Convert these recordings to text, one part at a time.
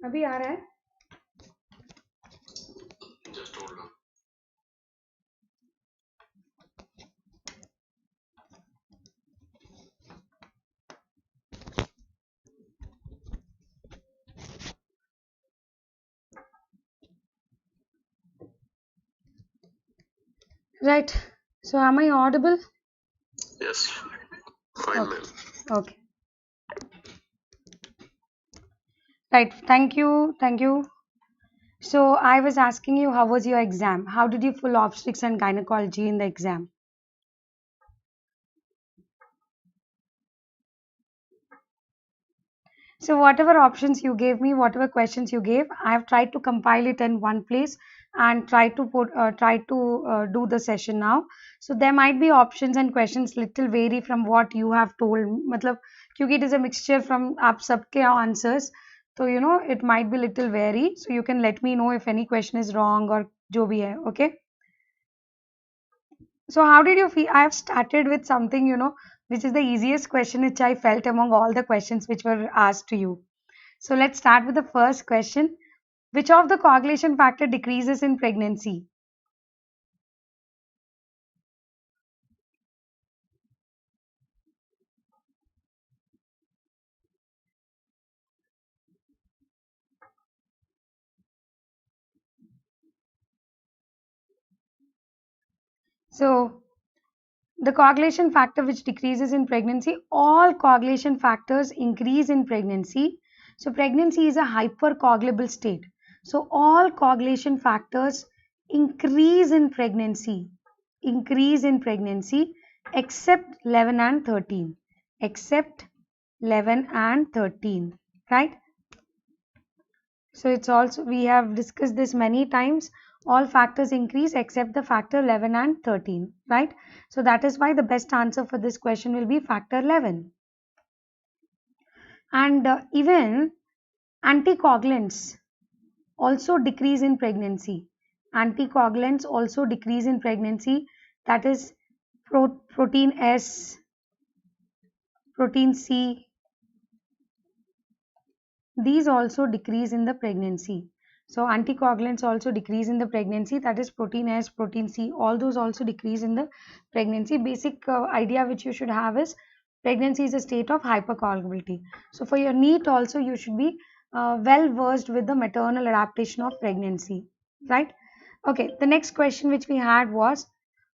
अभी आ रहा है? Just hold on. Right. So am I audible? Yes. Fine, Okay. ma'am. Okay. Right. Thank you. Thank you. So I was asking you, how was your exam? How did you full obstetrics and gynecology in the exam? So whatever options you gave me, whatever questions you gave, I have tried to compile it in one place and do the session now. So there might be options and questions little vary from what you have told. मतलब क्योंकि it is a mixture from आप सबके answers, so you know it might be little vary. So you can let me know if any question is wrong or जो भी है, okay? So how did you feel? I have started with something, which is the easiest question which I felt among all the questions which were asked to you. So let's start with the first question. Which of the coagulation factor decreases in pregnancy? So the coagulation factor which decreases in pregnancy, all coagulation factors increase in pregnancy. So pregnancy is a hypercoagulable state. So all coagulation factors increase in pregnancy, except 11 and 13, except 11 and 13, right? So it's also, we have discussed this many times, all factors increase except the factor 11 and 13, right? So that is why the best answer for this question will be factor 11. And even anticoagulants also decrease in pregnancy. Anticoagulants also decrease in pregnancy, that is protein S, protein C, these also decrease in the pregnancy. So anticoagulants also decrease in the pregnancy, that is protein S, protein C, all those also decrease in the pregnancy. Basic idea which you should have is pregnancy is a state of hypercoagulability. So for your NEET also you should be well versed with the maternal adaptation of pregnancy, right? Okay, the next question which we had was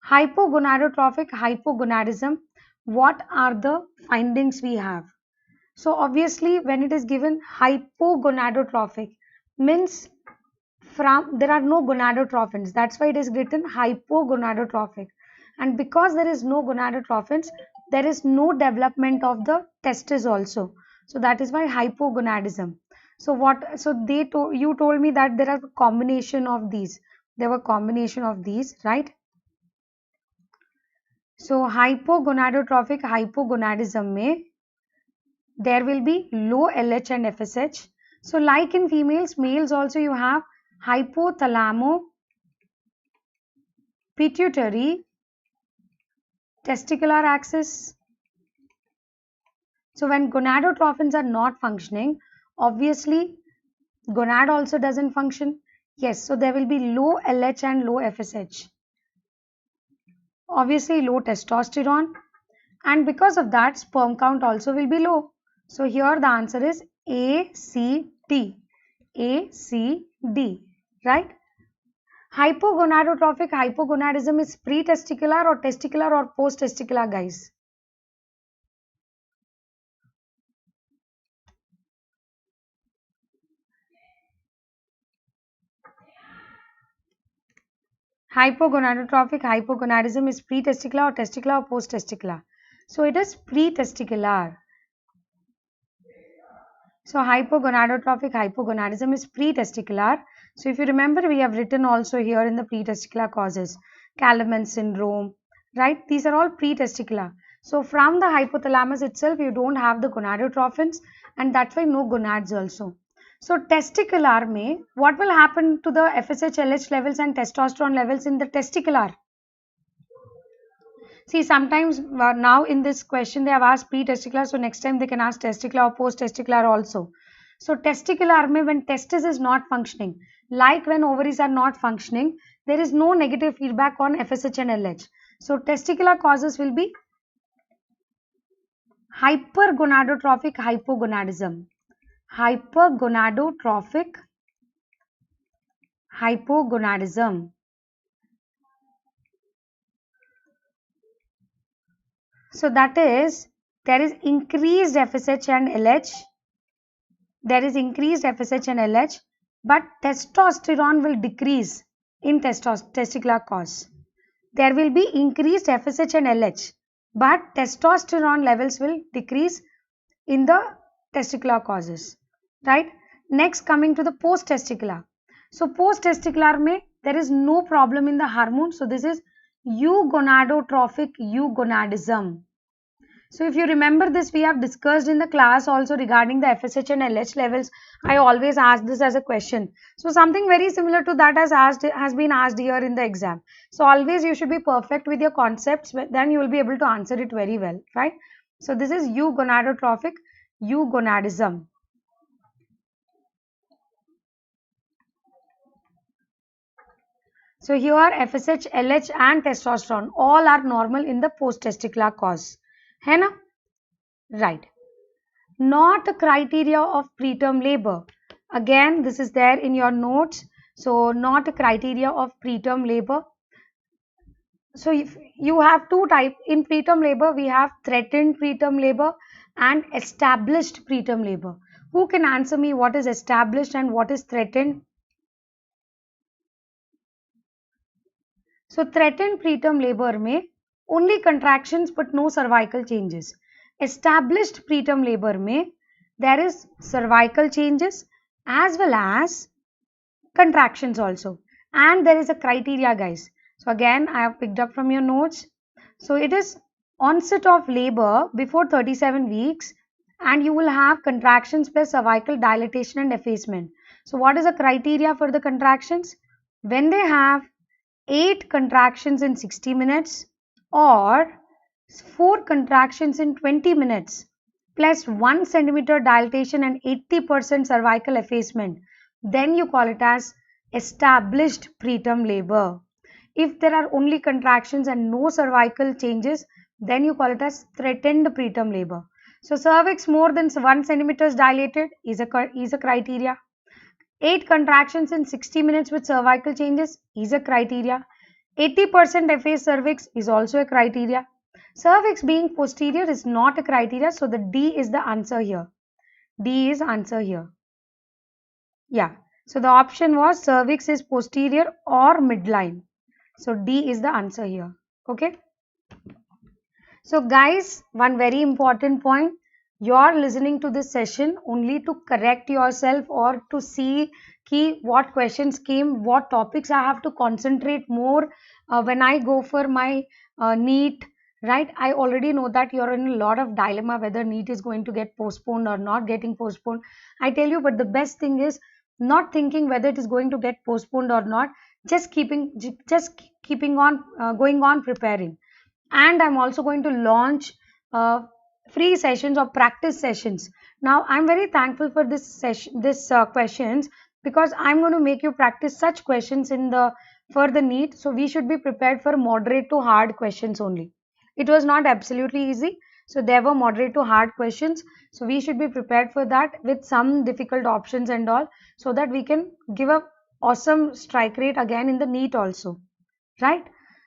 hypogonadotrophic hypogonadism. What are the findings we have? So obviously when it is given hypogonadotrophic means from there are no gonadotrophins, that's why it is written hypogonadotrophic, and because there is no gonadotrophins there is no development of the testes also, so that is why hypogonadism. So what, so you told me that there are combination of these, there were combination of these, right? So hypogonadotrophic hypogonadism में there will be low LH and FSH. So like in females, males also you have hypothalamo pituitary testicular axis. So when gonadotrophins are not functioning, obviously gonad also doesn't function. Yes, so there will be low LH and low FSH. Obviously low testosterone, and because of that sperm count also will be low. So here the answer is ACT. ACD, right? Hypogonadotrophic hypogonadism is pre-testicular or testicular or post-testicular, guys? Hypogonadotrophic hypogonadism is pre-testicular or testicular or post-testicular? So it is pre-testicular. So hypogonadotrophic hypogonadism is pre-testicular. So if you remember, we have written also here in the pre-testicular causes, Callaman syndrome, right? These are all pre-testicular. So from the hypothalamus itself, you don't have the gonadotrophins, and that's why no gonads also. So testicular में, what will happen to the FSH, LH levels and testosterone levels in the testicular? See, sometimes now in this question they have asked pre-testicular, so next time they can ask testicular or post-testicular also. So testicular में when testis is not functioning, like when ovaries are not functioning, there is no negative feedback on FSH and LH. So testicular causes will be hypergonadotrophic hypogonadism. Hypergonadotrophic hypogonadism. So that is, there is increased FSH and LH. There is increased FSH and LH, but testosterone will decrease in testicular cause. There will be increased FSH and LH, but testosterone levels will decrease in the testicular causes, right? Next, coming to the post-testicular. So post-testicular may there is no problem in the hormone. So this is eugonadotrophic eugonadism. So if you remember this, we have discussed in the class also regarding the FSH and LH levels. I always ask this as a question. So something very similar to that has been asked here in the exam. So always you should be perfect with your concepts, then you will be able to answer it very well, right? So this is eugonadotrophic eugonadism. So here FSH, LH and testosterone all are normal in the post-testicular cause. है ना? Right. Not a criteria of preterm labor. Again, this is there in your notes. So not a criteria of preterm labor. So if you have two types in preterm labor, we have threatened preterm labor and established preterm labor. Who can answer me what is established and what is threatened? So threatened preterm labor may only contractions but no cervical changes. Established preterm labor may there is cervical changes as well as contractions also, and there is a criteria, guys. So again, I have picked up from your notes. So it is onset of labor before 37 weeks and you will have contractions plus cervical dilatation and effacement. So what is the criteria for the contractions? When they have 8 contractions in 60 minutes or 4 contractions in 20 minutes plus 1 centimeter dilatation and 80% cervical effacement, then you call it as established preterm labor. If there are only contractions and no cervical changes, then you call it as threatened preterm labor. So cervix more than 1 centimeter dilated is a criteria. 8 contractions in 60 minutes with cervical changes is a criteria. 80% effaced cervix is also a criteria. Cervix being posterior is not a criteria, so the D is the answer here. D is answer here. Yeah, so the option was cervix is posterior or midline. So D is the answer here. Okay. So guys, one very important point. You are listening to this session only to correct yourself or to see what questions came, what topics I have to concentrate more when I go for my NEET. Right, I already know that you're in a lot of dilemma whether NEET is going to get postponed or not getting postponed. I tell you, but the best thing is not thinking whether it is going to get postponed or not. Just keeping on going on preparing. And I'm also going to launch free sessions or practice sessions. Now I'm very thankful for this session, questions, because I'm going to make you practice such questions for the NEET. So we should be prepared for moderate to hard questions only. It was not absolutely easy. So there were moderate to hard questions. So we should be prepared for that with some difficult options and all, so that we can give a awesome strike rate again in the NEET also, right?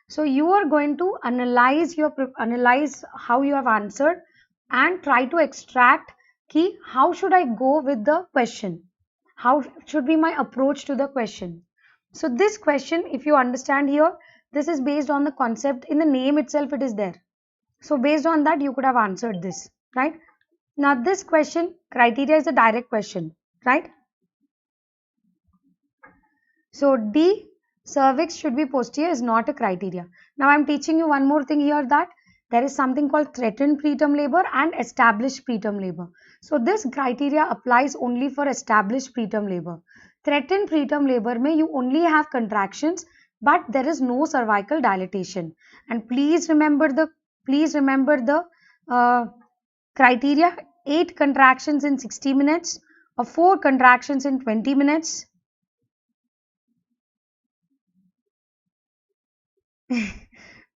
So you are going to analyze how you have answered and try to extract how should I go with the question, how should be my approach to the question. So this question, if you understand here, this is based on the concept in the name itself, it is there. So based on that, you could have answered this, right? Now this question, criteria is a direct question, right? So D, cervix should be posterior is not a criteria. Now I am teaching you one more thing here, that there is something called threatened preterm labor and established preterm labor. So this criteria applies only for established preterm labor. Threatened preterm labor may you only have contractions, but there is no cervical dilatation. And please remember the criteria: 8 contractions in 60 minutes or 4 contractions in 20 minutes.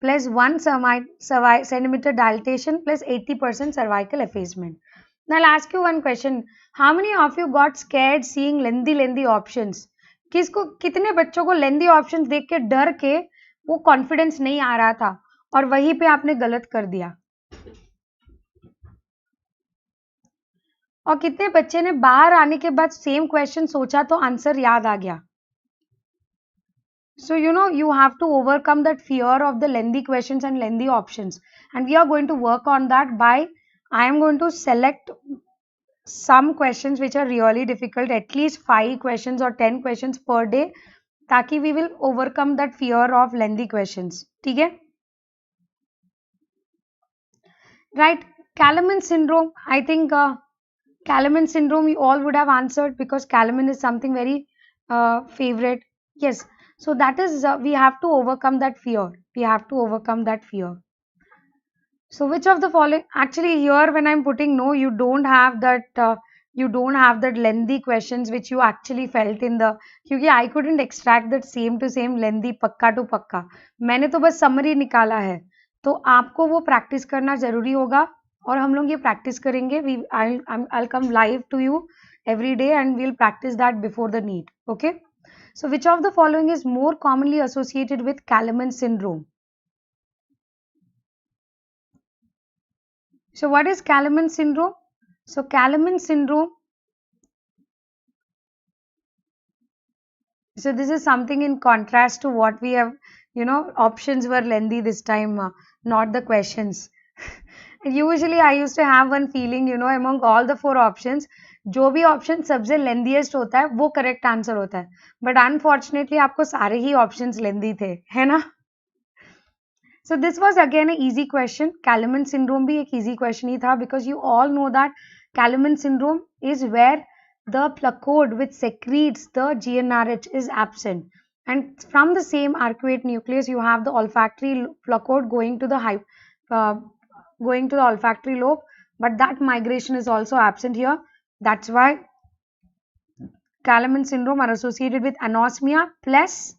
Plus 1 centimeter dilatation plus 80% cervical effacement. Now I'll ask you one question. How many of you got scared seeing lengthy options? किसको कितने बच्चों को lengthy options देख के डर के वो confidence नहीं आ रहा था और वहीं पे आपने गलत कर दिया? और कितने बच्चे ने बाहर आने के बाद सेम क्वेश्चन सोचा तो आंसर याद आ गया? So, you have to overcome that fear of the lengthy questions and lengthy options. And we are going to work on that by, I am going to select some questions which are really difficult, at least 5 questions or 10 questions per day, ताकि we will overcome that fear of lengthy questions. ठीक है? Right. Callaman syndrome, I think Callaman syndrome you all would have answered because Callaman is something very favorite. Yes. So that is, we have to overcome that fear. We have to overcome that fear. So which of the following, actually here when I'm putting no, you don't have that lengthy questions which you actually felt in the, क्योंकि I couldn't extract that same to same lengthy पक्का to पक्का. मैंने तो बस summary निकाला है. तो आपको वो practice करना जरूरी होगा और हम लोग ये practice करेंगे. I'll come live to you every day and we'll practice that before the NEET. Okay. So which of the following is more commonly associated with Callaman syndrome? So what is Callaman syndrome? So Callaman syndrome, so this is something in contrast to what we have, options were lengthy this time, not the questions. Usually I used to have one feeling, among all the 4 options, जो भी option सबसे lengthiest होता है वो correct answer होता है, but unfortunately आपको सारे ही ऑप्शंस लेंथी थे, है ना? So this was again an easy question. Callaman syndrome भी एक easy question ही था because you all know that Callaman syndrome is where the placode which secretes the GnRH is absent, and from the same arcuate nucleus you have the olfactory placode going to the olfactory lobe, but that migration is also absent here. That's why Callaman syndrome are associated with anosmia plus.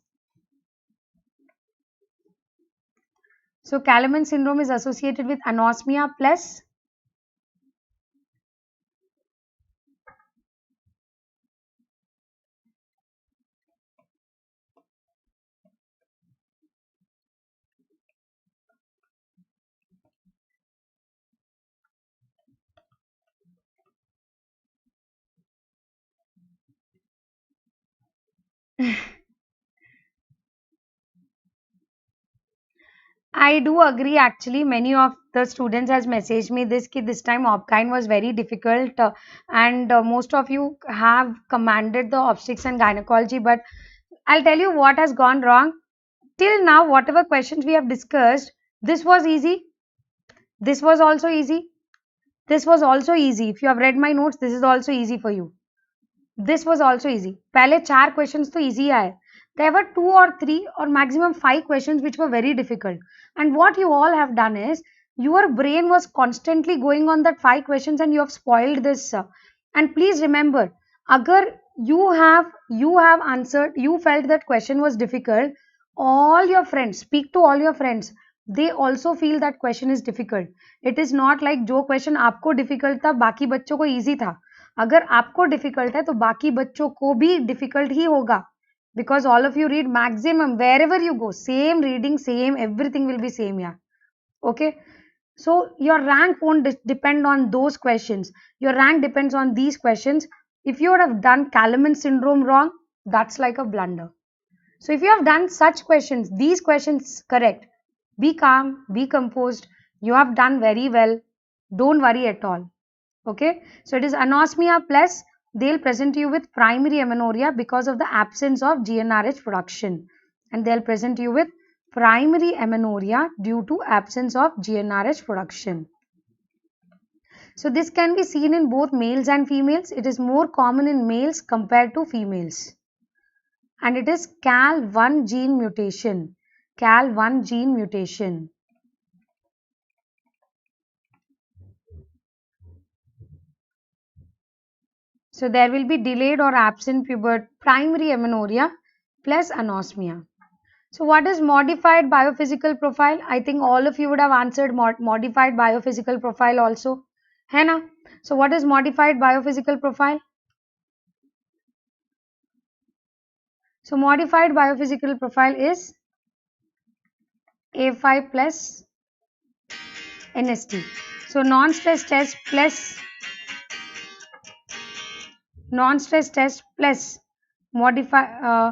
So Callaman syndrome is associated with anosmia plus I do agree. Actually, many of the students has messaged me this time Opgyn was very difficult, and most of you have commanded the obstetrics and gynecology. But I'll tell you what has gone wrong. Till now, whatever questions we have discussed, this was easy. This was also easy. This was also easy. If you have read my notes, this is also easy for you. This was also easy. पहले 4 questions तो easy आए. There were 2 or 3 or maximum 5 questions which were very difficult. And what you all have done is, your brain was constantly going on that 5 questions and you have spoiled this. And please remember, agar you have answered, you felt that question was difficult, all your friends, speak to all your friends. They also feel that question is difficult. It is not like जो question आपको difficult था, बाकी बच्चों को easy था. अगर आपको difficult है तो बाकी बच्चों को भी difficult ही होगा, because all of you read maximum wherever you go, same reading, same everything will be same. Yeah, okay. So your rank won't depend on those questions. Your rank depends on these questions. If you would have done Callaman syndrome wrong, that's like a blunder. So if you have done such questions, these questions correct, be calm, be composed. You have done very well. Don't worry at all. Okay, so it is anosmia plus they'll present you with primary amenorrhea because of the absence of GnRH production, and they'll present you with primary amenorrhea due to absence of GnRH production. So this can be seen in both males and females. It is more common in males compared to females, and it is CAL1 gene mutation. CAL1 gene mutation. So there will be delayed or absent primary amenorrhea plus anosmia. So what is modified biophysical profile? I think all of you would have answered modified biophysical profile also. है ना? So what is modified biophysical profile? So modified biophysical profile is A5 plus NST. So non-stress test plus modify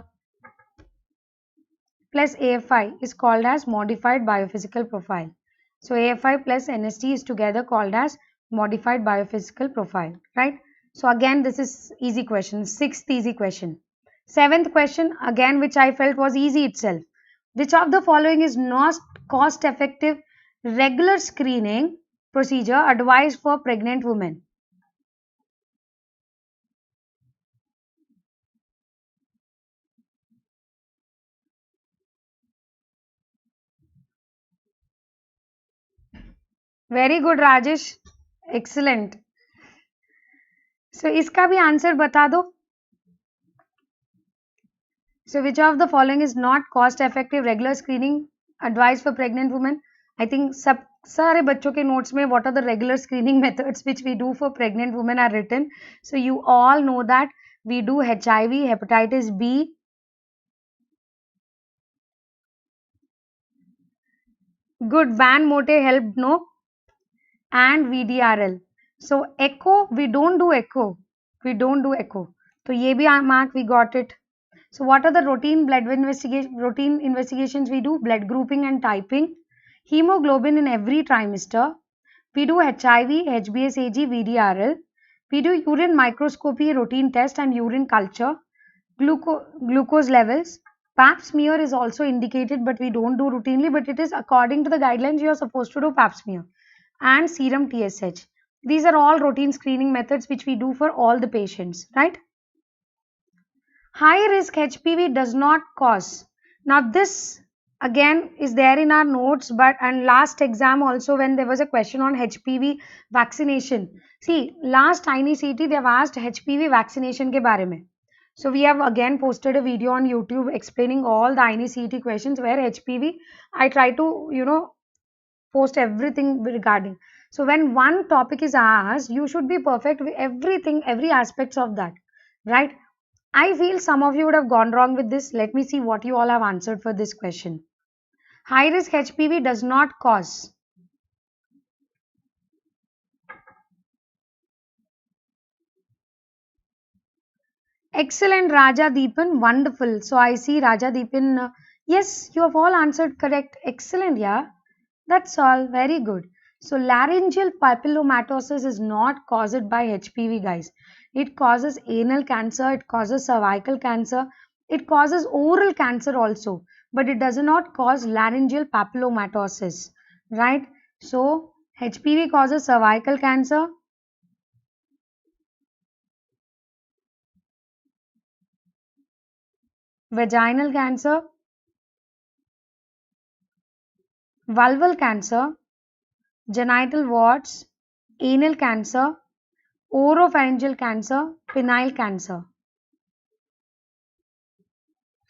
plus AFI is called as modified biophysical profile. So AFI plus NST is together called as modified biophysical profile, right? So again, this is easy question, sixth easy question. Seventh question, again, which I felt was easy itself. Which of the following is not cost-effective regular screening procedure advised for pregnant women? Very good, Rajesh. Excellent. So इसका भी answer बता दो. So which of the following is not cost effective regular screening advice for pregnant women? I think सब सारे बच्चों के notes में what are the regular screening methods which we do for pregnant women are written. So you all know that we do HIV, hepatitis B, good Van Mote helped no, and VDRL. So echo we don't do echo. So ये भी mark we got it. So what are the routine investigations we do? Blood grouping and typing. Hemoglobin in every trimester. We do HIV, HbSAg, VDRL. We do urine microscopy, routine test and urine culture. Glucose levels. Pap smear is also indicated, but we don't do routinely, but it is according to the guidelines you are supposed to do pap smear. And serum TSH. These are all routine screening methods which we do for all the patients, right? High risk HPV does not cause. Now this again is there in our notes, but and last exam also when there was a question on HPV vaccination. See, last INI-CET they have asked HPV vaccination ke bare mein. So we have again posted a video on YouTube explaining all the INI-CET questions where HPV I try to post everything regarding. So when one topic is asked, you should be perfect with everything, every aspects of that, right? I feel some of you would have gone wrong with this. Let me see what you all have answered for this question. High risk HPV does not cause. Excellent, Raja Deepan. Wonderful. So I see Raja Deepan. Yes, you have all answered correct. Excellent, yeah. That's all. Very good. So laryngeal papillomatosis is not caused by HPV, guys. It causes anal cancer, it causes cervical cancer, it causes oral cancer also, but it does not cause laryngeal papillomatosis, right? So HPV causes cervical cancer, vaginal cancer, vulval cancer, genital warts, anal cancer, oropharyngeal cancer, penile cancer,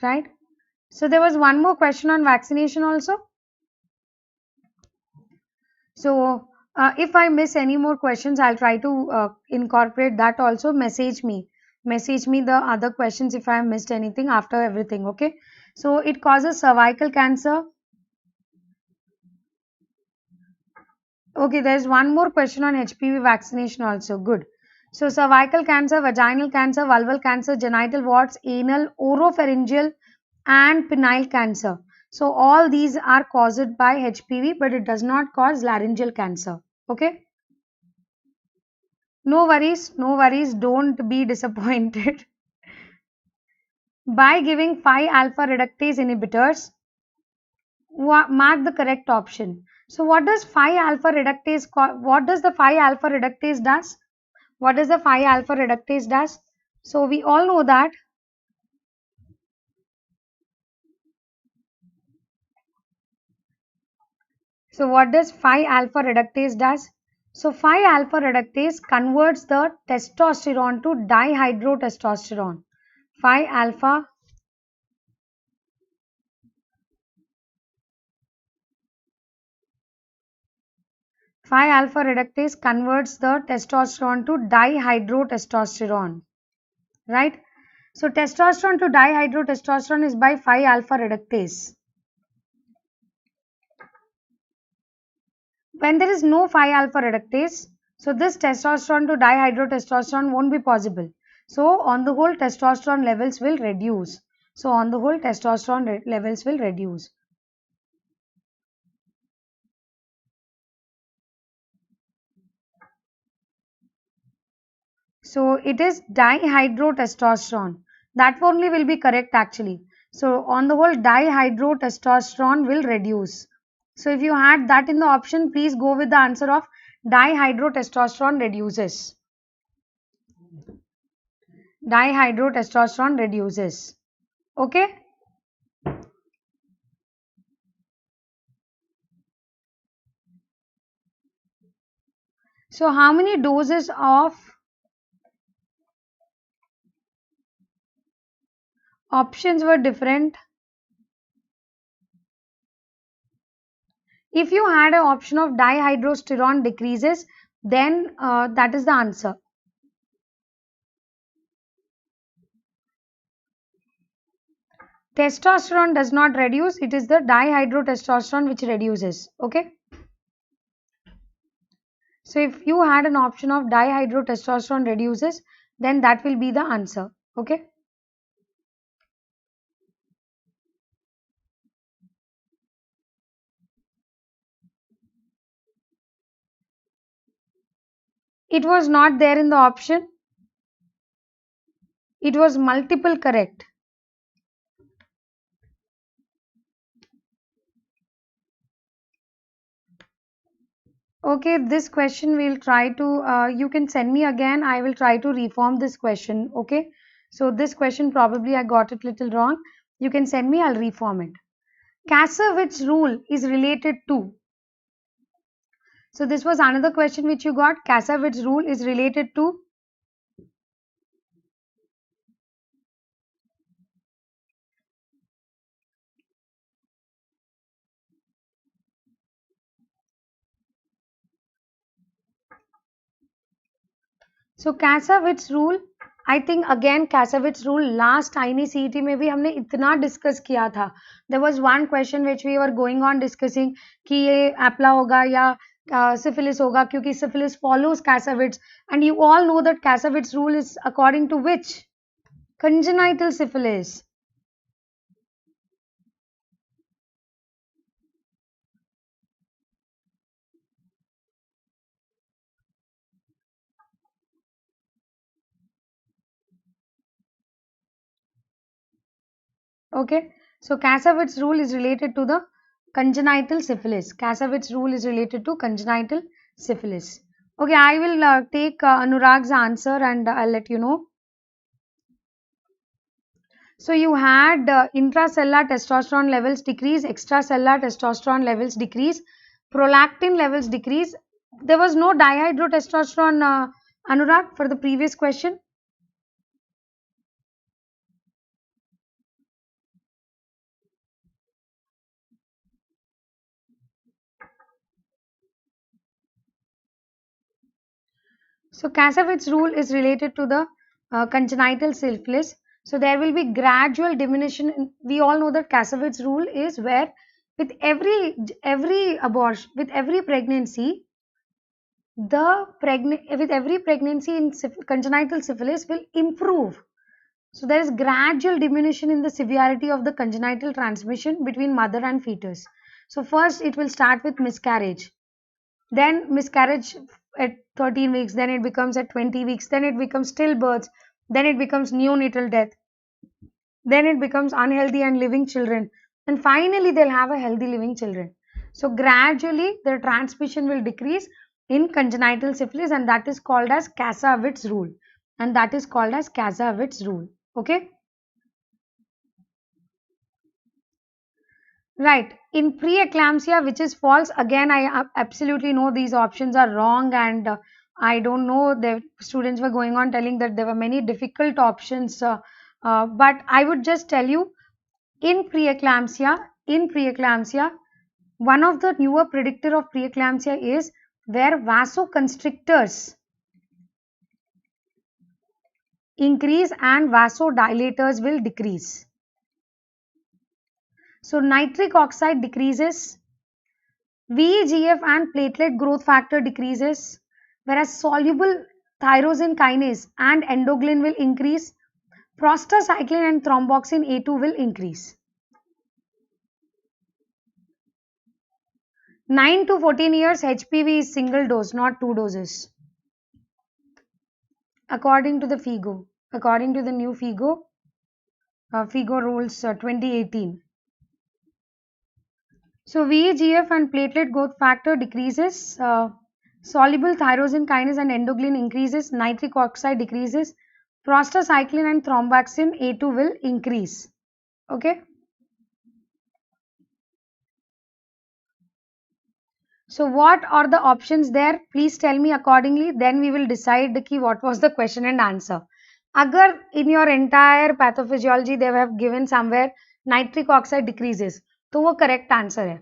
right? So there was one more question on vaccination also. So if I miss any more questions, I'll try to incorporate that also. Message me the other questions if I have missed anything after everything. Okay. So it causes cervical cancer. Okay, there's one more question on HPV vaccination also. Good. So cervical cancer, vaginal cancer, vulval cancer, genital warts, anal, oropharyngeal and penile cancer. So all these are caused by HPV, but it does not cause laryngeal cancer. Okay. No worries, don't be disappointed. By giving 5-alpha reductase inhibitors, mark the correct option. So what does 5-alpha reductase what does the 5-alpha reductase does? What does the 5-alpha reductase does? So we all know that. So what does 5-alpha reductase does? So 5-alpha reductase converts the testosterone to dihydrotestosterone. 5-alpha reductase converts the testosterone to dihydrotestosterone, right? So testosterone to dihydrotestosterone is by 5-alpha reductase. When there is no 5-alpha reductase, so this testosterone to dihydrotestosterone won't be possible. So on the whole, testosterone levels will reduce. So on the whole, testosterone levels will reduce. So it is dihydrotestosterone. That only will be correct actually. So on the whole, dihydrotestosterone will reduce. So if you had that in the option, please go with the answer of dihydrotestosterone reduces. Dihydrotestosterone reduces. Okay. So how many doses of options were different? If you had an option of dihydrosterone decreases, then that is the answer. Testosterone does not reduce, it is the dihydrotestosterone which reduces. Okay. So if you had an option of dihydrotestosterone reduces, then that will be the answer. Okay. It was not there in the option. It was multiple correct. Okay, this question we'll try to, you can send me again. I will try to reform this question. Okay. So this question probably I got it little wrong. You can send me, I'll reform it. Kassavitz's rule is related to. So this was another question which you got. Kassavitz's rule is related to. So Kassavitz's rule, I think again Kassavitz's rule last INI-CET में भी हमने इतना discuss किया था. There was one question which we were going on discussing कि ये एप्ला होगा या syphilis होगा क्योंकि syphilis follows Kassavitz's, and you all know that Kassavitz's rule is according to which? Congenital syphilis. Okay, so Kassavitz's rule is related to the congenital syphilis. Kassavitz's rule is related to congenital syphilis. Okay, I will take Anurag's answer and I'll let you know. So you had intracellular testosterone levels decrease, extracellular testosterone levels decrease, prolactin levels decrease. There was no dihydrotestosterone, Anurag, for the previous question. So Kassavitz's rule is related to the congenital syphilis. So there will be gradual diminution. We all know that Kassavitz's rule is where with every abortion, with every pregnancy, with every pregnancy in congenital syphilis will improve. So there is gradual diminution in the severity of the congenital transmission between mother and fetus. So first it will start with miscarriage. Then miscarriage at 13 weeks, then it becomes at 20 weeks, then it becomes stillbirths, then it becomes neonatal death, then it becomes unhealthy and living children, and finally they'll have a healthy living children. So gradually the transmission will decrease in congenital syphilis, and that is called as Kassavitz's rule. And that is called as Kassavitz's rule. Okay. Right. In preeclampsia, which is false, again, I absolutely know these options are wrong, and I don't know. The students were going on telling that there were many difficult options, but I would just tell you in preeclampsia, one of the newer predictor of preeclampsia is where vasoconstrictors increase and vasodilators will decrease. So nitric oxide decreases, VEGF and platelet growth factor decreases, whereas soluble tyrosine kinase and endoglin will increase, prostacyclin and thromboxane A2 will increase. 9 to 14 years HPV is single dose, not two doses. According to the FIGO, according to the new FIGO rules 2018. So VEGF and platelet growth factor decreases, soluble tyrosine kinase and endoglin increases, nitric oxide decreases, prostacyclin and thromboxane A2 will increase. Okay. So what are the options there? Please tell me accordingly. Then we will decide what was the question and answer. Agar in your entire pathophysiology they have given somewhere nitric oxide decreases, तो वो correct answer है.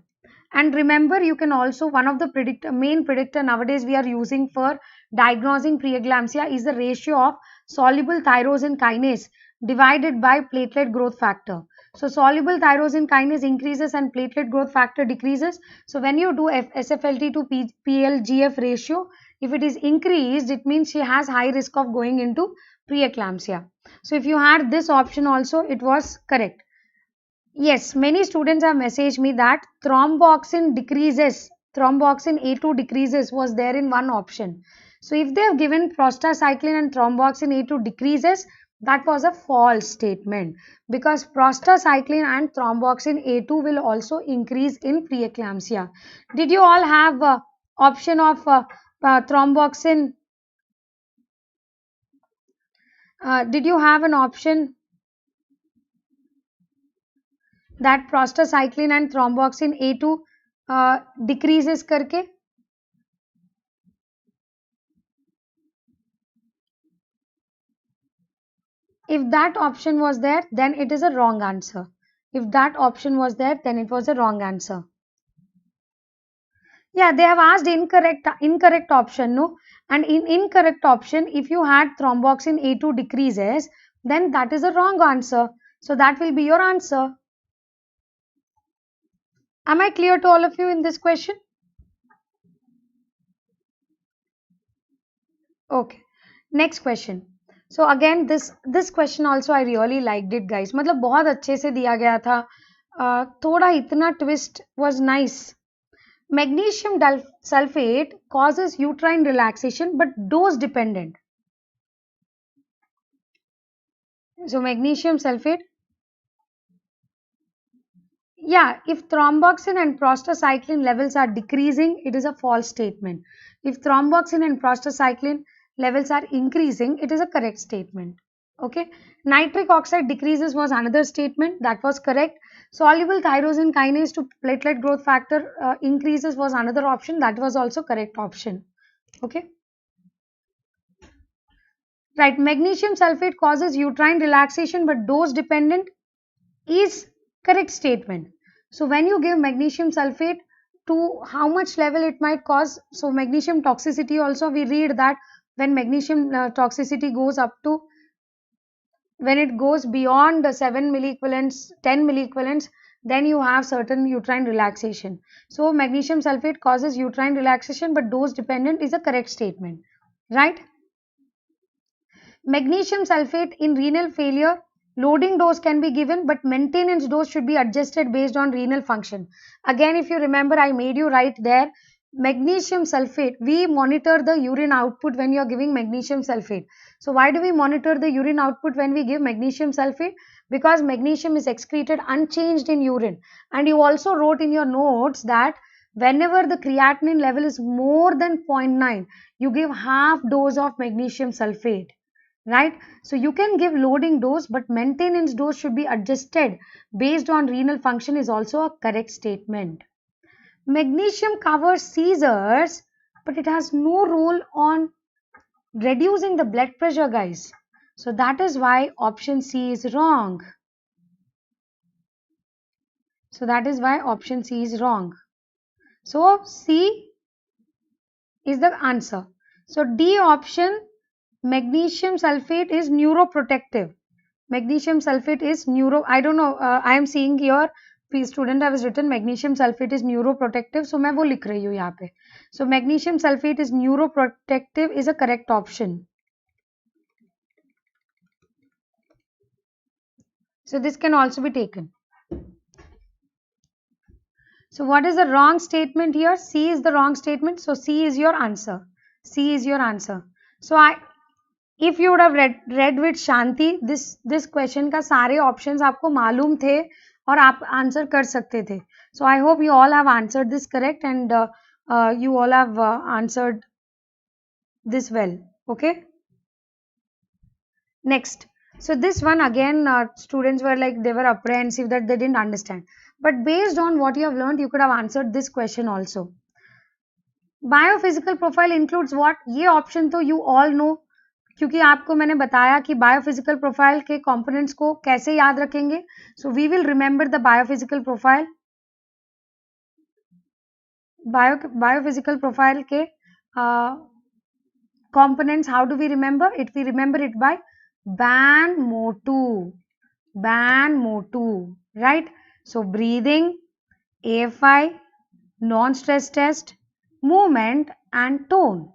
And remember, you can also, one of the main predictor nowadays we are using for diagnosing preeclampsia is the ratio of soluble tyrosine kinase divided by platelet growth factor. So soluble tyrosine kinase increases and platelet growth factor decreases. So when you do SFLT to PLGF ratio, if it is increased, it means she has high risk of going into preeclampsia. So if you had this option also, it was correct. Yes, many students have messaged me that thromboxane decreases, thromboxane A2 decreases was there in one option. So if they have given prostacyclin and thromboxane A2 decreases, that was a false statement, because prostacyclin and thromboxane A2 will also increase in preeclampsia. Did you all have option of thromboxane? Did you have an option that prostacyclin and thromboxane A2 decreases करके? If that option was there, then it is a wrong answer. If that option was there, then it was a wrong answer. Yeah, they have asked incorrect option, no? And in incorrect option, if you had thromboxane A2 decreases, then that is a wrong answer. So that will be your answer. Am I clear to all of you in this question? Okay. Next question. So again, this question also I really liked it, guys. मतलब बहुत अच्छे से दिया गया था. थोड़ा इतना twist was nice. Magnesium sulfate causes uterine relaxation but dose dependent. So magnesium sulfate. Yeah, if thromboxane and prostacyclin levels are decreasing, it is a false statement. If thromboxane and prostacyclin levels are increasing, it is a correct statement. Okay. Nitric oxide decreases was another statement. That was correct. Soluble tyrosine kinase to platelet growth factor increases was another option. That was also correct option. Okay. Right. Magnesium sulfate causes uterine relaxation but dose dependent is correct statement. So when you give magnesium sulfate, to how much level it might cause, so magnesium toxicity also we read that when magnesium toxicity goes up to, when it goes beyond the 7 milliequivalents, 10 milliequivalents, then you have certain uterine relaxation. So magnesium sulfate causes uterine relaxation but dose dependent is a correct statement, right? Magnesium sulfate in renal failure, loading dose can be given but maintenance dose should be adjusted based on renal function. Again, if you remember, I made you write there, magnesium sulfate, we monitor the urine output when you are giving magnesium sulfate. So why do we monitor the urine output when we give magnesium sulfate? Because magnesium is excreted unchanged in urine. And you also wrote in your notes that whenever the creatinine level is more than 0.9, you give half dose of magnesium sulfate. right? So you can give loading dose, but maintenance dose should be adjusted based on renal function is also a correct statement. Magnesium covers seizures, but it has no role on reducing the blood pressure, guys. So that is why option C is wrong. So that is why option C is wrong. So C is the answer. So D option, magnesium sulfate is neuroprotective. Magnesium sulfate is I don't know, I am seeing here student has written magnesium sulfate is neuroprotective, so मैं वो लिख रही हूँ यहाँ पे. So magnesium sulfate is neuroprotective is a correct option. So this can also be taken. So what is the wrong statement here? C is the wrong statement. So C is your answer. C is your answer. So if you would have read with Shanti, this question का सारे options आपको मालूम थे और आप answer कर सकते थे. So I hope you all have answered this correct and you all have answered this well. Okay. Next. So this one again, students were like, they were apprehensive that they didn't understand. But based on what you have learned, you could have answered this question also. Biophysical profile includes what? ये option तो you all know, क्योंकि आपको मैंने बताया कि biophysical profile के components को कैसे याद रखेंगे. So we will remember the biophysical profile. Biophysical profile के components, how do we remember it? We remember it by ban motu, right? So breathing, AFI, non-stress test, movement and tone.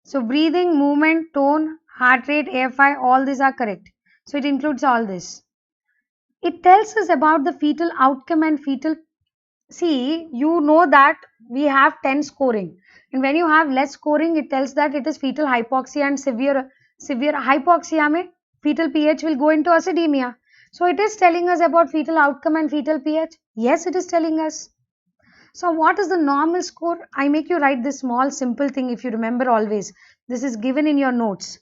So breathing, movement, tone, heart rate, AFI, all these are correct. So it includes all this. It tells us about the fetal outcome and fetal. See, you know that we have 10 scoring. And when you have less scoring, it tells that it is fetal hypoxia and severe hypoxia mein fetal pH will go into acidemia. So it is telling us about fetal outcome and fetal pH. Yes, it is telling us. So what is the normal score? I make you write this small simple thing if you remember always. This is given in your notes.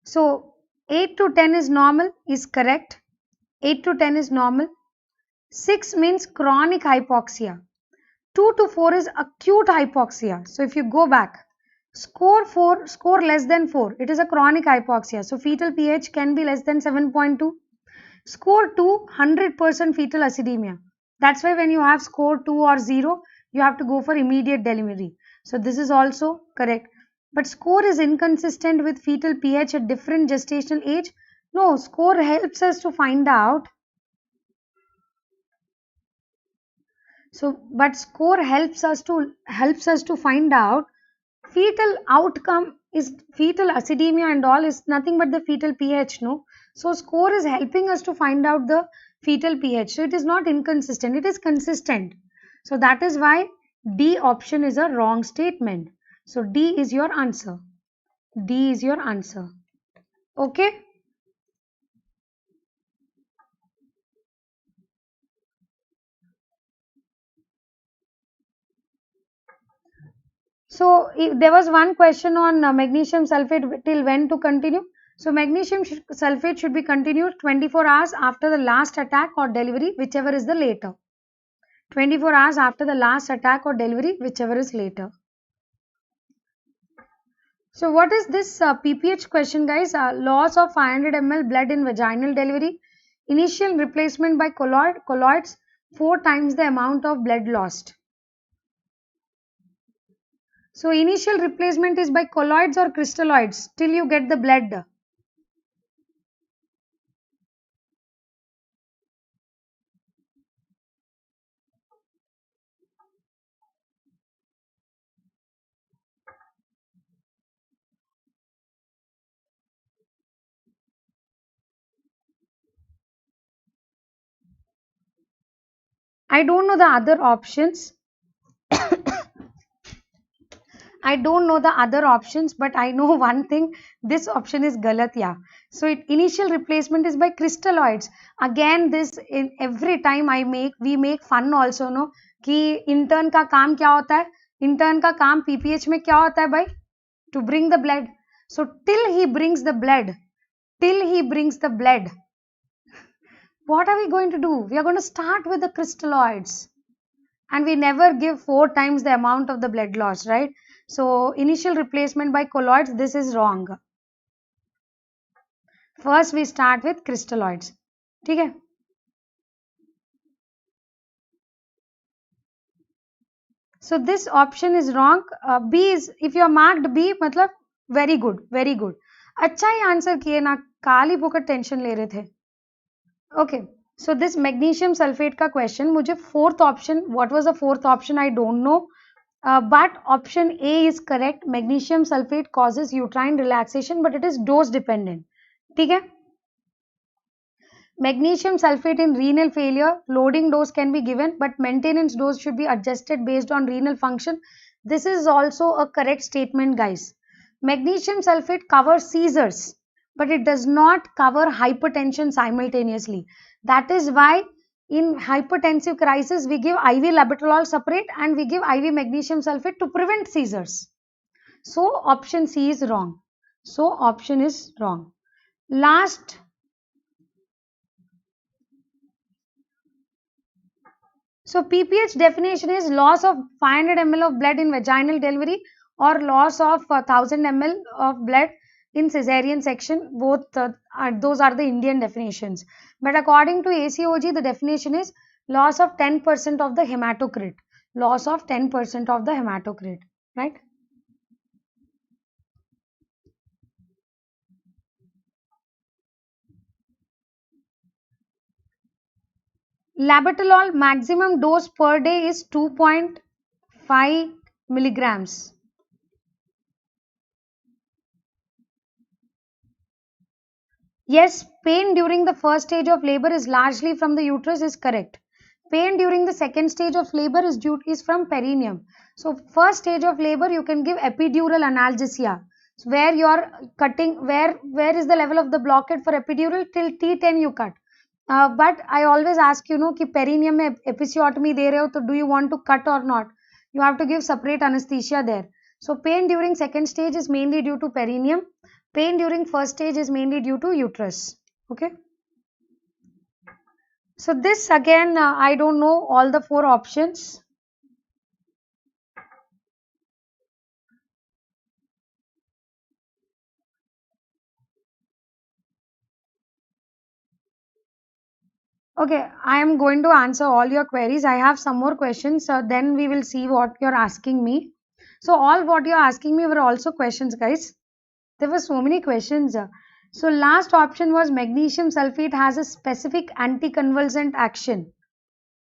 So 8 to 10 is normal, is correct. 8 to 10 is normal. 6 means chronic hypoxia. 2 to 4 is acute hypoxia. So if you go back, score less than 4, it is a chronic hypoxia. So fetal pH can be less than 7.2. Score 2, 100% fetal acidemia. That's why when you have score 2 or 0, you have to go for immediate delivery. So this is also correct. But score is inconsistent with fetal pH at different gestational age. No, score helps us to find out. So, but score helps us to find out fetal outcome is fetal acidemia and all is nothing but the fetal pH, no? So score is helping us to find out the fetal pH. So it is not inconsistent, it is consistent. So that is why D option is a wrong statement. So D is your answer. D is your answer. Okay. So there was one question on magnesium sulfate, till when to continue. So magnesium sulfate should be continued 24 hours after the last attack or delivery, whichever is the later. 24 hours after the last attack or delivery, whichever is later. So what is this PPH question, guys? Loss of 500 ml blood in vaginal delivery. Initial replacement by colloids 4 times the amount of blood lost. So initial replacement is by colloids or crystalloids till you get the blood. I don't know the other options. I don't know the other options, but I know one thing. This option is galat, yeah. So initial replacement is by crystalloids. Again, this in every time we make fun also, no? कि intern का काम क्या होता है? Intern का काम PPH में क्या होता है भाई? To bring the blood. So till he brings the blood, what are we going to do? We are going to start with the crystalloids. And we never give 4 times the amount of the blood loss, right? So initial replacement by colloids, this is wrong. First we start with crystalloids. Okay. So this option is wrong. B is, if you are marked B, matlab very good, very good. अच्छा ही answer किए ना, काली पुकट tension ले रहे थे. Okay. So this magnesium sulfate का question, मुझे fourth option, what was the fourth option? I don't know. But option A is correct. Magnesium sulfate causes uterine relaxation, but it is dose dependent. ठीक है? Magnesium sulfate in renal failure, loading dose can be given, but maintenance dose should be adjusted based on renal function. This is also a correct statement, guys. Magnesium sulfate covers seizures, but it does not cover hypertension simultaneously. That is why in hypertensive crisis, we give IV labetalol separate and we give IV magnesium sulfate to prevent seizures. So option C is wrong. So option is wrong. Last. So PPH definition is loss of 500 ml of blood in vaginal delivery or loss of 1000 ml of blood in cesarean section. Both those are the Indian definitions. But according to ACOG, the definition is loss of 10% of the hematocrit. Loss of 10% of the hematocrit, right? Labetalol maximum dose per day is 2.5 milligrams. Yes, pain during the first stage of labor is largely from the uterus is correct. Pain during the second stage of labor is from perineum. So first stage of labor you can give epidural analgesia. So where you are cutting, where is the level of the blockade for epidural? Till T10 you cut. But I always ask you know कि perineum में episiotomy दे रहे हो तो do you want to cut or not? You have to give separate anesthesia there. So pain during second stage is mainly due to perineum. Pain during first stage is mainly due to uterus. Okay. So this again, I don't know all the 4 options. Okay, I am going to answer all your queries. I have some more questions. Then we will see what you're asking me. So all what you're asking me were also questions, guys. There were so many questions. So last option was magnesium sulfate has a specific anticonvulsant action.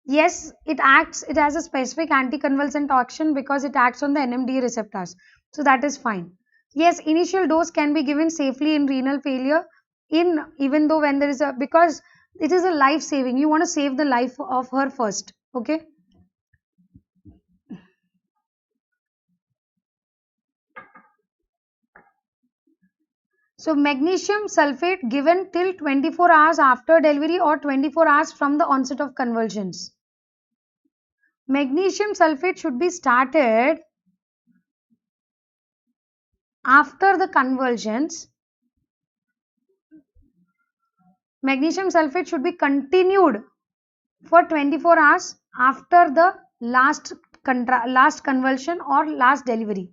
Yes, it has a specific anticonvulsant action because it acts on the NMDA receptors. So that is fine. Yes, initial dose can be given safely in renal failure even though when there is because it is a life saving. You want to save the life of her first. Okay. So magnesium sulfate given till 24 hours after delivery or 24 hours from the onset of convulsions. Magnesium sulfate should be started after the convulsions. Magnesium sulfate should be continued for 24 hours after the last convulsion or last delivery.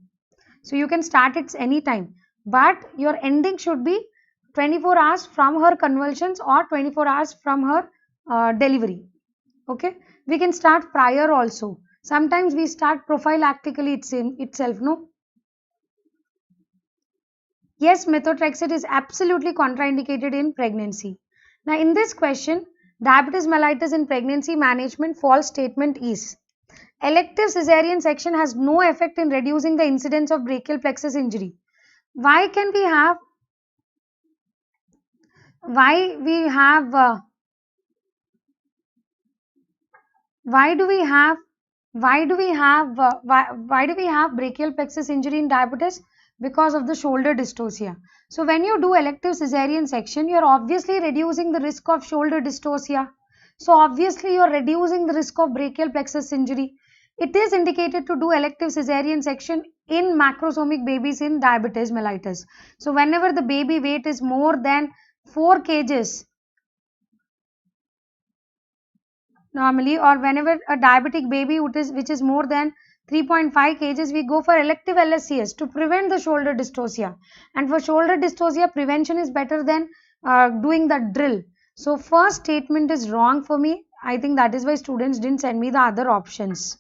So you can start it anytime, but your ending should be 24 hours from her convulsions or 24 hours from her delivery. Okay, we can start prior also. Sometimes we start prophylactically itself, no? Yes, methotrexate is absolutely contraindicated in pregnancy. Now in this question, diabetes mellitus in pregnancy management, false statement is elective cesarean section has no effect in reducing the incidence of brachial plexus injury. Why can we have why do we have Why do we have why do we have brachial plexus injury in diabetes? Because of the shoulder dystocia. So when you do elective cesarean section, you're obviously reducing the risk of shoulder dystocia. So obviously you're reducing the risk of brachial plexus injury. It is indicated to do elective cesarean section in macrosomic babies in diabetes mellitus. So whenever the baby weight is more than 4 kgs normally, or whenever a diabetic baby which is more than 3.5 kgs, we go for elective LSCS to prevent the shoulder dystocia. And for shoulder dystocia, prevention is better than doing the drill. So first statement is wrong for me. I think that is why students didn't send me the other options.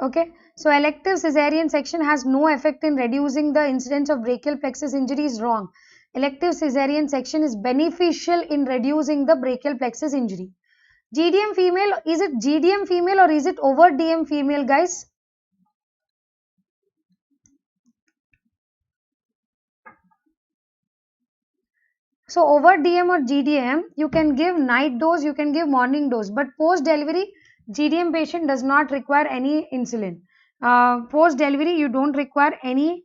Okay, so elective cesarean section has no effect in reducing the incidence of brachial plexus injury is wrong. Elective cesarean section is beneficial in reducing the brachial plexus injury. GDM female, is it GDM female or is it over DM female, guys? So over DM or GDM, you can give night dose, you can give morning dose, but post delivery, GDM patient does not require any insulin. Post delivery, you don't require any.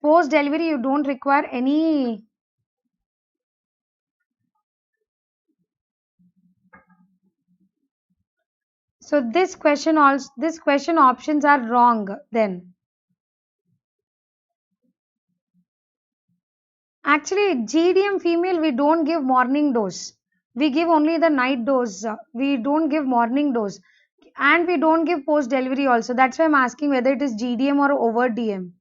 Post delivery, you don't require any. So this question options are wrong then. Actually, GDM female, we don't give morning dose. We give only the night dose. We don't give morning dose. And we don't give post delivery also. That's why I'm asking whether it is GDM or over DM.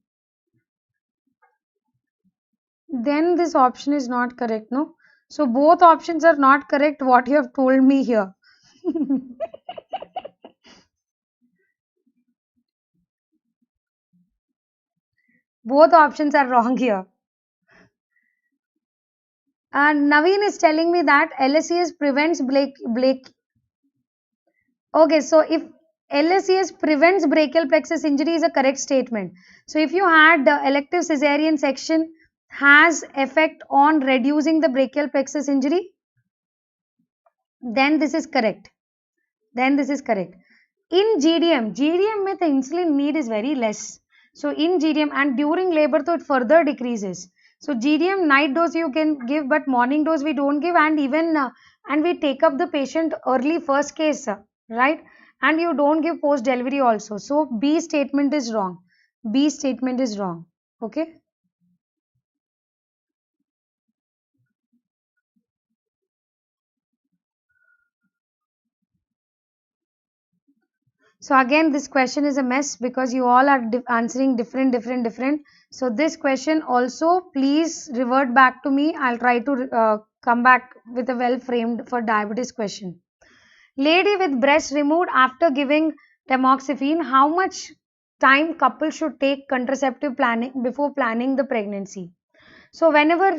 Then this option is not correct, no? So both options are not correct, what you have told me here. Both options are wrong here. And Naveen is telling me that LSES prevents Blake. Okay, so if LSES prevents brachial plexus injury is a correct statement. So if you had the elective cesarean section has effect on reducing the brachial plexus injury, then this is correct. Then this is correct. In GDM में the insulin need is very less. So in GDM and during labor, so it further decreases. So GDM night dose you can give, but morning dose we don't give, and even and we take up the patient early first case, right? And you don't give post delivery also. So B statement is wrong. B statement is wrong. Okay. So again, this question is a mess because you all are answering different. So this question also, please revert back to me. I'll try to come back with a well framed for diabetes question. Lady with breast removed after giving tamoxifen, how much time couple should take contraceptive planning before planning the pregnancy? So whenever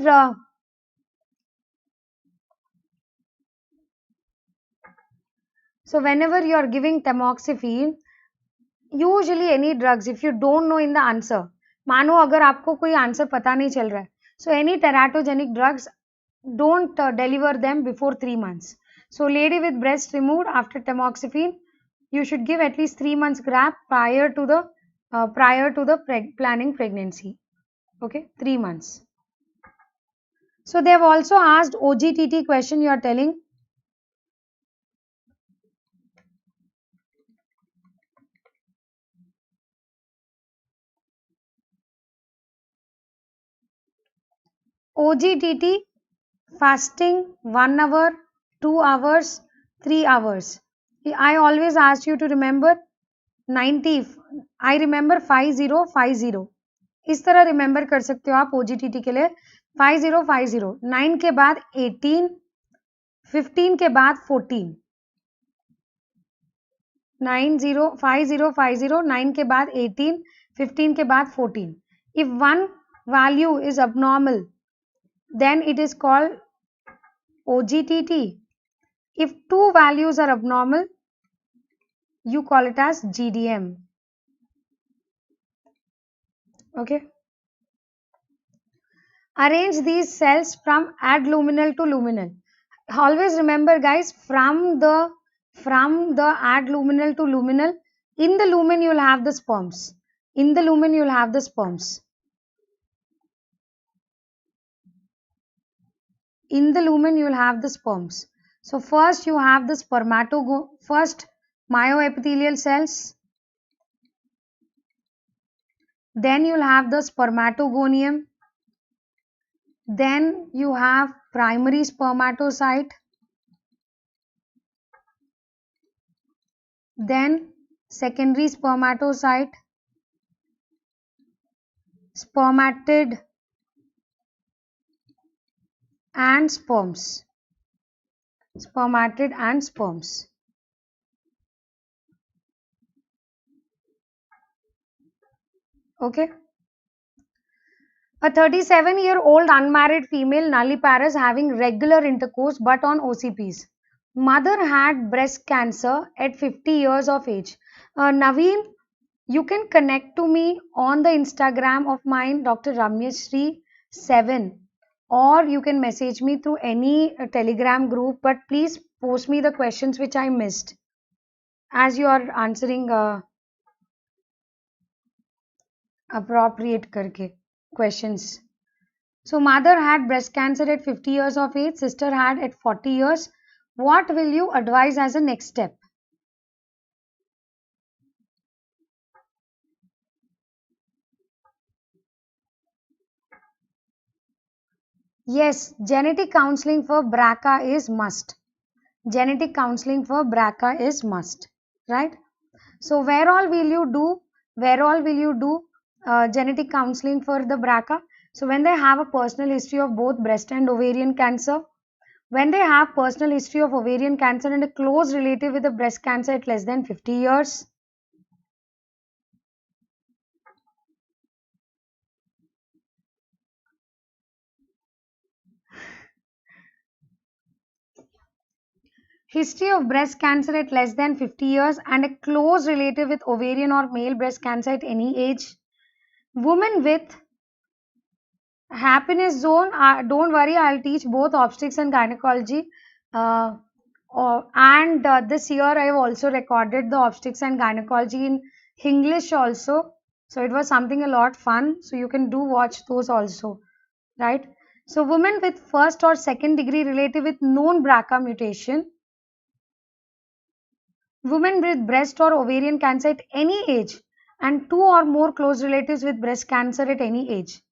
you are giving tamoxifen, usually any drugs if you don't know in the answer, मानो अगर आपको कोई answer पता नहीं चल रहा है, so any teratogenic drugs don't deliver them before 3 months. So lady with breast removed after tamoxifen, you should give at least 3 months gap prior to the planning pregnancy. Okay, 3 months. So they have also asked OGTT question, you are telling. OGTT fasting 1 hour, 2 hours, 3 hours. I always ask you to remember 90. I remember 5050. इस तरह remember कर सकते हो आप OGTT के लिए 5050, 9 के बाद 18, 15 के बाद 14, 5050, 9 के बाद 18, 15 के बाद 14. If one value is abnormal, then it is called OGTT. If two values are abnormal, you call it as GDM. Okay. Arrange these cells from adluminal to luminal. Always remember, guys, from the adluminal to luminal, in the lumen you will have the sperms. In the lumen you will have the sperms. In the lumen you will have the sperms. So first you have the first myoepithelial cells, then you will have the spermatogonium, then you have primary spermatocyte, then secondary spermatocyte, spermatid and sperms. Spermatid and sperms. Okay. A 37-year-old unmarried female nulliparous having regular intercourse but on OCPs. Mother had breast cancer at 50 years of age. Naveen, you can connect to me on the Instagram of mine, Dr. Ramyasree 7, or you can message me through any Telegram group, but please post me the questions which I missed as you are answering appropriate karke questions. So mother had breast cancer at 50 years of age, sister had at 40 years. What will you advise as a next step? Yes, genetic counseling for BRCA is must. Genetic counseling for BRCA is must, right? So where all will you do genetic counseling for the BRCA? So when they have a personal history of both breast and ovarian cancer, when they have personal history of ovarian cancer and a close relative with a breast cancer at less than 50 years. History of breast cancer at less than 50 years and a close relative with ovarian or male breast cancer at any age. Women with happiness zone, don't worry, I'll teach both obstetrics and gynecology. And this year I have also recorded the obstetrics and gynecology in English also. So it was something a lot fun. So you can do watch those also, right? So women with first or second degree relative with known BRCA mutation, women with breast or ovarian cancer at any age, and two or more close relatives with breast cancer at any age.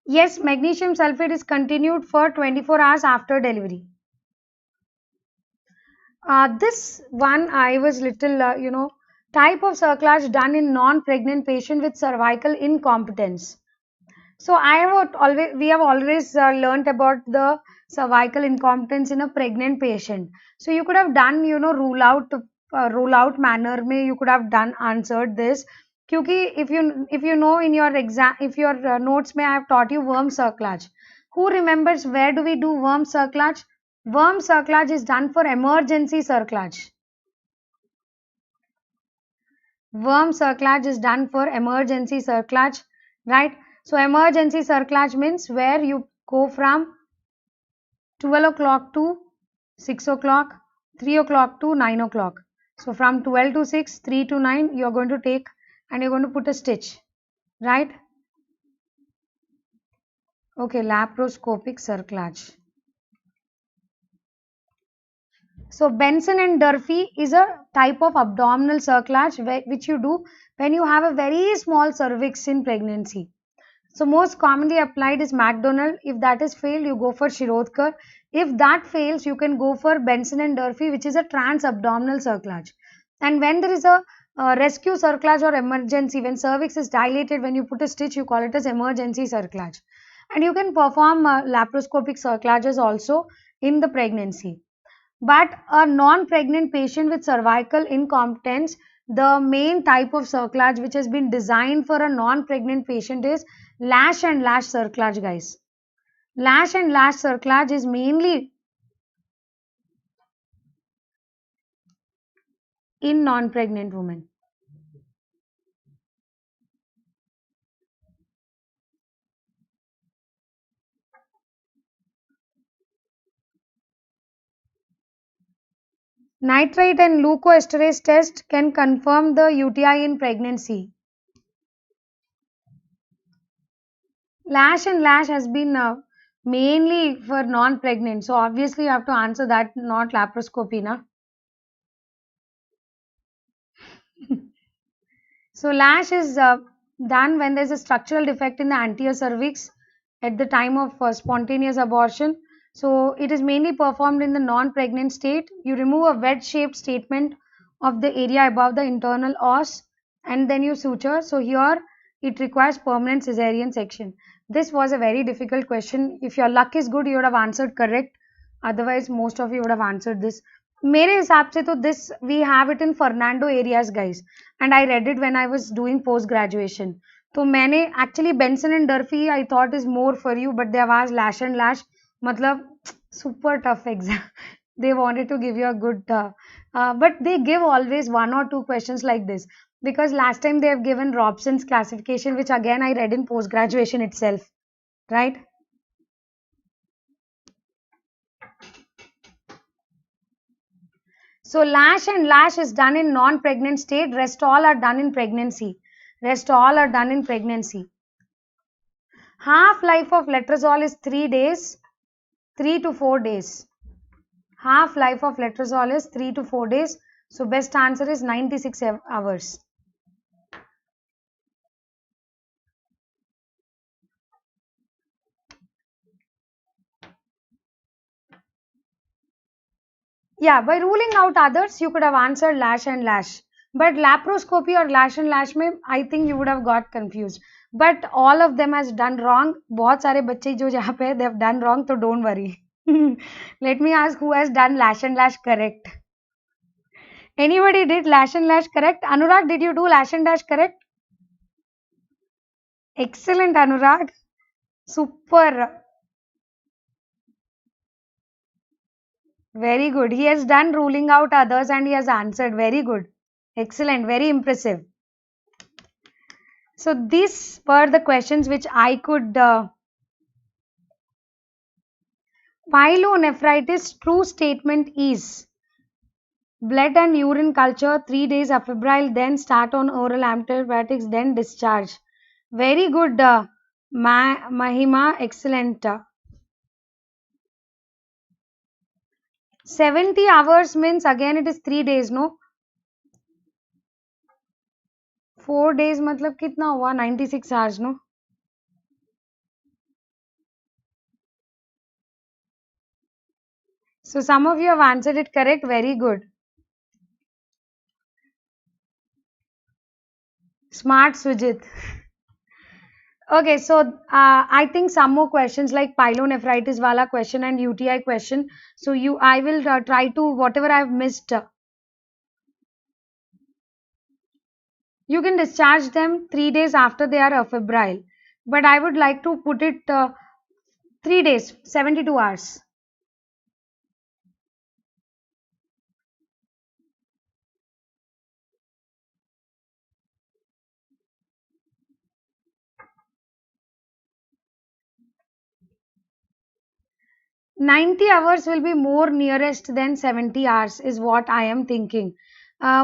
Yes, magnesium sulfate is continued for 24 hours after delivery. This one I was little, type of cerclage done in non-pregnant patient with cervical incompetence. So we have always learnt about the cervical incompetence in a pregnant patient. So you could have done, rule out manner may you could have done answered this. Kyuki if you know in your exam, if your notes may I have taught you worm cerclage. Who remembers where do we do worm cerclage? Worm cerclage is done for emergency cerclage. Worm cerclage is done for emergency cerclage, right? So emergency cerclage means where you go from 12 o'clock to 6 o'clock, 3 o'clock to 9 o'clock. So from 12 to 6, 3 to 9, you are going to take and you're going to put a stitch, right? Okay, laparoscopic cerclage. So Benson and Durfee is a type of abdominal cerclage which you do when you have a very small cervix in pregnancy. So most commonly applied is McDonald. If that is failed, you go for Shirodkar. If that fails, you can go for Benson and Durfee, which is a transabdominal cerclage. And when there is a rescue cerclage or emergency, when cervix is dilated, when you put a stitch, you call it as emergency cerclage. And you can perform laparoscopic cerclages also in the pregnancy. But a non-pregnant patient with cervical incompetence, the main type of cerclage which has been designed for a non-pregnant patient is lash and lash cerclage, guys. Lash and lash cerclage is mainly in non-pregnant women. Nitrite and leukoesterase test can confirm the UTI in pregnancy. Lash and lash has been mainly for non-pregnant. So obviously you have to answer that, not laparoscopy, na? So lash is done when there is a structural defect in the anterior cervix at the time of spontaneous abortion. So it is mainly performed in the non-pregnant state. You remove a wedge-shaped statement of the area above the internal os and then you suture. So here it requires permanent cesarean section. This was a very difficult question. If your luck is good, you would have answered correct. Otherwise, most of you would have answered this. मेरे हिसाब से तो this we have it in Fernando areas, guys, and I read it when I was doing post graduation. तो मैंने actually Benson and Durfee I thought is more for you, but they have asked lash and lash. मतलब super tough exam. They wanted to give you a good, but they give always one or two questions like this because last time they have given Robson's classification, which again I read in post graduation itself, right? So lash and lash is done in non-pregnant state. Rest all are done in pregnancy. Rest all are done in pregnancy. Half-life of letrozole is 3 days, 3 to 4 days. Half-life of letrozole is 3 to 4 days. So best answer is 96 hours. Yeah, by ruling out others, you could have answered lash and lash. But laparoscopy or lash and lash में, I think you would have got confused. But all of them has done wrong. बहुत सारे बच्चे जो यहाँ पे they have done wrong, so don't worry. Let me ask who has done lash and lash correct. Anybody did lash and lash correct? Anurag, did you do lash and lash correct? Excellent, Anurag. Super. Very good. He has done ruling out others and he has answered. Very good. Excellent. Very impressive. So these were the questions which I could. Pyelonephritis true statement is blood and urine culture, 3 days afebrile, then start on oral antibiotics, then discharge. Very good, Mahima. Excellent. 70 hours means again it is 3 days, no? 4 days मतलब कितना हुआ? 96 hours, no? So some of you have answered it correct. Very good. Smart Sujit. Okay, so I think some more questions like pyelonephritis wala question and UTI question. So I will try to whatever I have missed. You can discharge them 3 days after they are febrile, but I would like to put it 3 days, 72 hours. "90 hours will be more nearest than 70 hours is what I am thinking.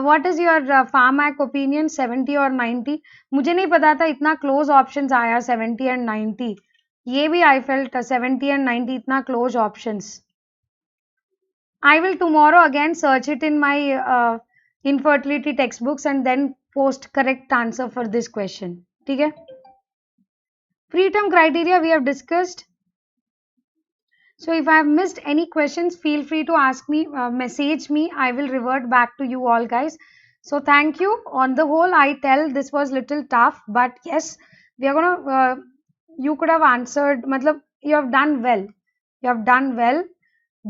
What is your pharmac opinion, 70 or 90? मुझे नहीं पता था इतना close options आया 70 and 90. ये भी I felt 70 and 90 इतना close options. I will tomorrow again search it in my infertility textbooks and then post correct answer for this question. ठीक है? Preterm criteria we have discussed. So if I have missed any questions, feel free to ask me, message me. I will revert back to you all, guys. So thank you. On the whole, I tell this was little tough, but yes, we are gonna. You could have answered. Matlab, you have done well. You have done well.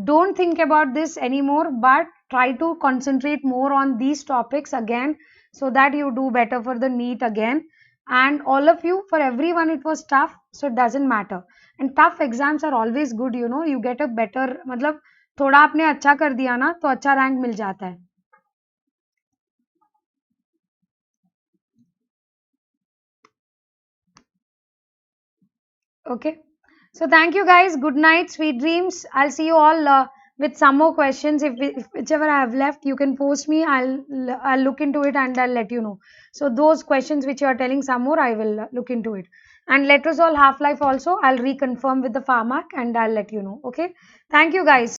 Don't think about this anymore, but try to concentrate more on these topics again, so that you do better for the NEET again. And all of you, for everyone it was tough, so it doesn't matter. And tough exams are always good, you know, you get a better, मतलब थोड़ा आपने अच्छा कर दिया ना तो अच्छा rank मिल जाता है. Okay. So thank you guys. Good night. Sweet dreams. I'll see you all with some more questions. If whichever I have left, you can post me. I'll look into it and I'll let you know. So those questions which you are telling some more, I will look into it. And letrozole half-life also, I'll reconfirm with the pharmac and I'll let you know. Okay. Thank you guys.